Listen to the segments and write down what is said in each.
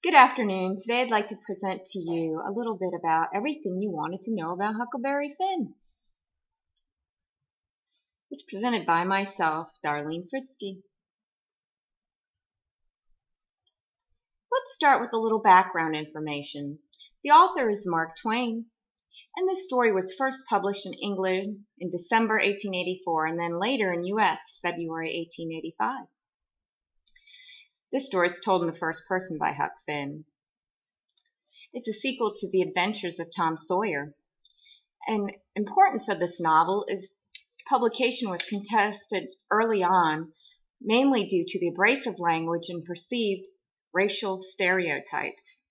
Good afternoon. Today I'd like to present to you a little bit about everything you wanted to know about Huckleberry Finn. It's presented by myself, Darlene Fritzke. Let's start with a little background information. The author is Mark Twain, and this story was first published in England in December 1884 and then later in U.S. February 1885. This story is told in the first person by Huck Finn. It's a sequel to The Adventures of Tom Sawyer. And importance of this novel is publication was contested early on, mainly due to the abrasive language and perceived racial stereotypes.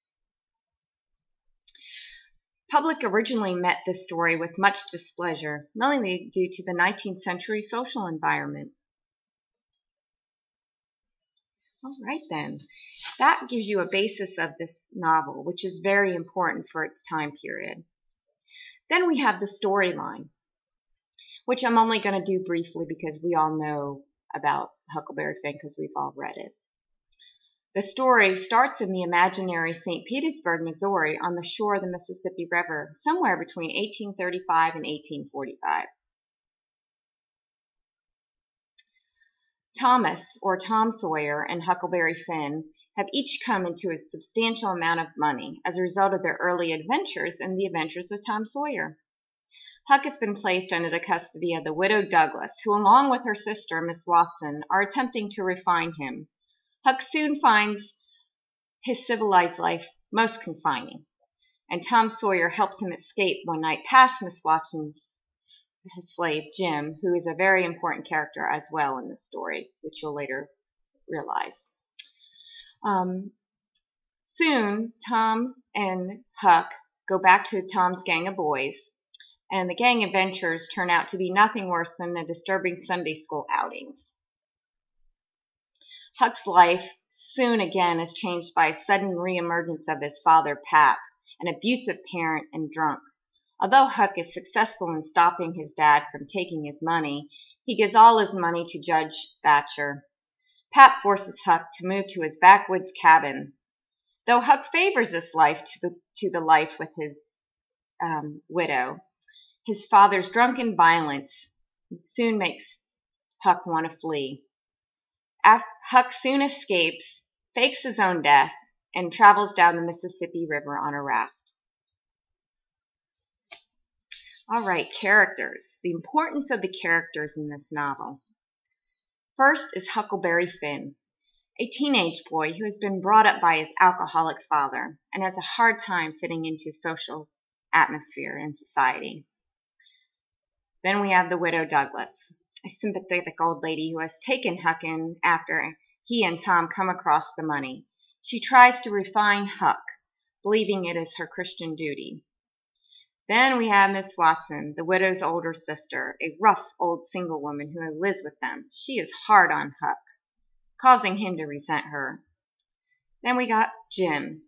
Public originally met this story with much displeasure, mainly due to the 19th century social environment. All right then, that gives you a basis of this novel, which is very important for its time period. Then we have the storyline, which I'm only going to do briefly because we all know about Huckleberry Finn because we've all read it. The story starts in the imaginary St. Petersburg, Missouri, on the shore of the Mississippi River, somewhere between 1835 and 1845. Thomas, or Tom Sawyer, and Huckleberry Finn have each come into a substantial amount of money as a result of their early adventures and the adventures of Tom Sawyer. Huck has been placed under the custody of the widow Douglas, who along with her sister, Miss Watson, are attempting to refine him. Huck soon finds his civilized life most confining, and Tom Sawyer helps him escape one night past Miss Watson's slave, Jim, who is a very important character as well in the story, which you'll later realize. Soon, Tom and Huck go back to Tom's gang of boys, and the gang adventures turn out to be nothing worse than the disturbing Sunday school outings. Huck's life soon again is changed by a sudden reemergence of his father, Pap, an abusive parent and drunk. Although Huck is successful in stopping his dad from taking his money, he gives all his money to Judge Thatcher. Pap forces Huck to move to his backwoods cabin. Though Huck favors this life to the life with his widow, his father's drunken violence soon makes Huck want to flee. Huck soon escapes, fakes his own death, and travels down the Mississippi River on a raft. All right, characters. The importance of the characters in this novel. First is Huckleberry Finn, a teenage boy who has been brought up by his alcoholic father and has a hard time fitting into social atmosphere and society. Then we have the widow Douglas, a sympathetic old lady who has taken Huck in after he and Tom come across the money. She tries to refine Huck, believing it is her Christian duty. Then we have Miss Watson, the widow's older sister, a rough old single woman who lives with them. She is hard on Huck, causing him to resent her. Then we got Jim,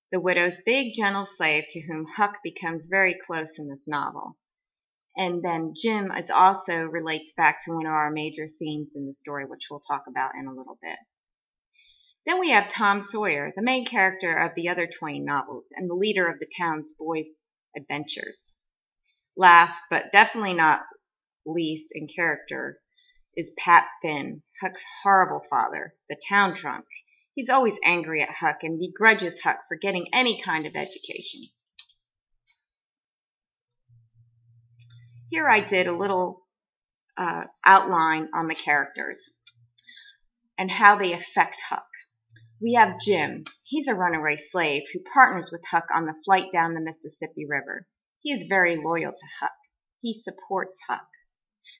the widow's big, gentle slave to whom Huck becomes very close in this novel. And then Jim is also relates back to one of our major themes in the story, which we'll talk about in a little bit. Then we have Tom Sawyer, the main character of the other Twain novels and the leader of the town's boys' adventures. Last, but definitely not least in character, is Pap Finn, Huck's horrible father, the town drunk. He's always angry at Huck and begrudges Huck for getting any kind of education. Here I did a little outline on the characters and how they affect Huck. We have Jim. He's a runaway slave who partners with Huck on the flight down the Mississippi River. He is very loyal to Huck. He supports Huck.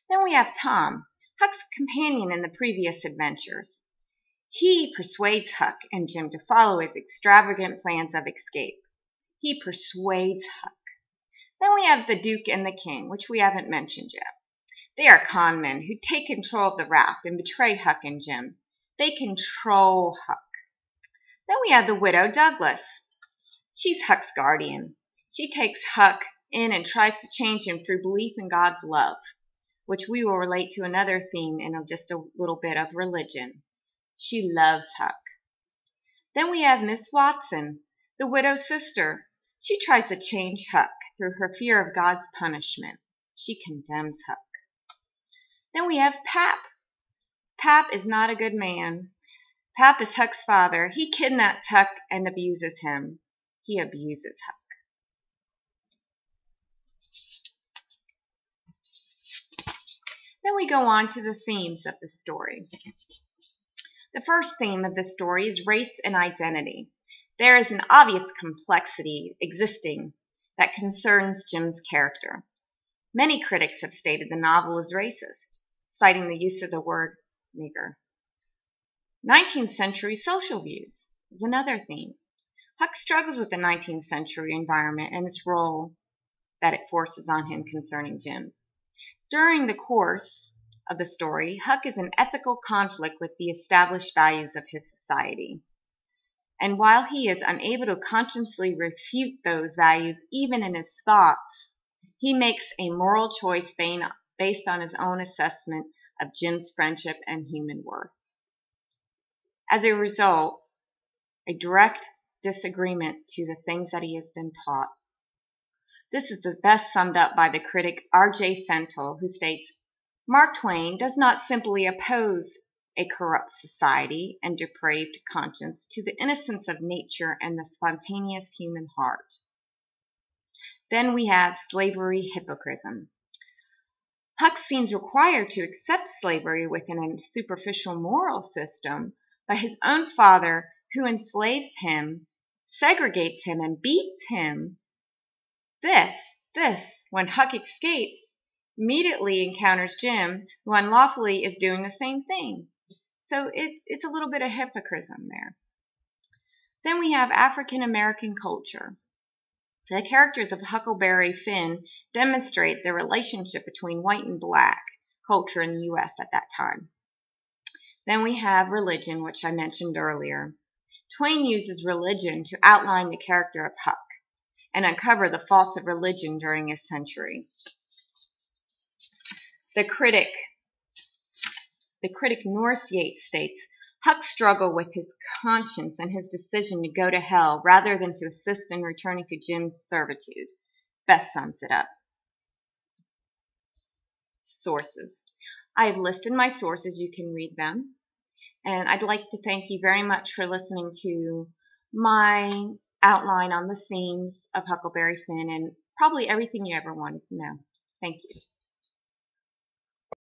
Then we have Tom, Huck's companion in the previous adventures. He persuades Huck and Jim to follow his extravagant plans of escape. He persuades Huck. Then we have the Duke and the King, which we haven't mentioned yet. They are con men who take control of the raft and betray Huck and Jim. They control Huck. Then we have the widow Douglas. She's Huck's guardian. She takes Huck in and tries to change him through belief in God's love, which we will relate to another theme in just a little bit of religion. She loves Huck. Then we have Miss Watson, the widow's sister. She tries to change Huck through her fear of God's punishment. She condemns Huck. Then we have Pap. Pap is not a good man. Pap is Huck's father. He kidnaps Huck and abuses him. He abuses Huck. Then we go on to the themes of the story. The first theme of this story is race and identity. There is an obvious complexity existing that concerns Jim's character. Many critics have stated the novel is racist, citing the use of the word nigger. 19th century social views is another theme. Huck struggles with the 19th century environment and its role that it forces on him concerning Jim. During the course of the story, Huck is in ethical conflict with the established values of his society. And while he is unable to consciously refute those values, even in his thoughts, he makes a moral choice based on his own assessment of Jim's friendship and human worth. As a result, a direct disagreement to the things that he has been taught. This is best summed up by the critic R.J. Fentel, who states, Mark Twain does not simply oppose a corrupt society and depraved conscience to the innocence of nature and the spontaneous human heart. Then we have slavery hypocrisy. Huck seems required to accept slavery within a superficial moral system, but his own father, who enslaves him, segregates him, and beats him. When Huck escapes, immediately encounters Jim, who unlawfully is doing the same thing. So it's a little bit of hypocrisy there. Then we have African American culture. The characters of Huckleberry Finn demonstrate the relationship between white and black culture in the U.S. at that time. Then we have religion, which I mentioned earlier. Twain uses religion to outline the character of Huck and uncover the faults of religion during his century. The critic Norris Yates states, Huck's struggle with his conscience and his decision to go to hell rather than to assist in returning to Jim's servitude best sums it up. Sources. I have listed my sources. You can read them. And I'd like to thank you very much for listening to my outline on the themes of Huckleberry Finn and probably everything you ever wanted to know. Thank you.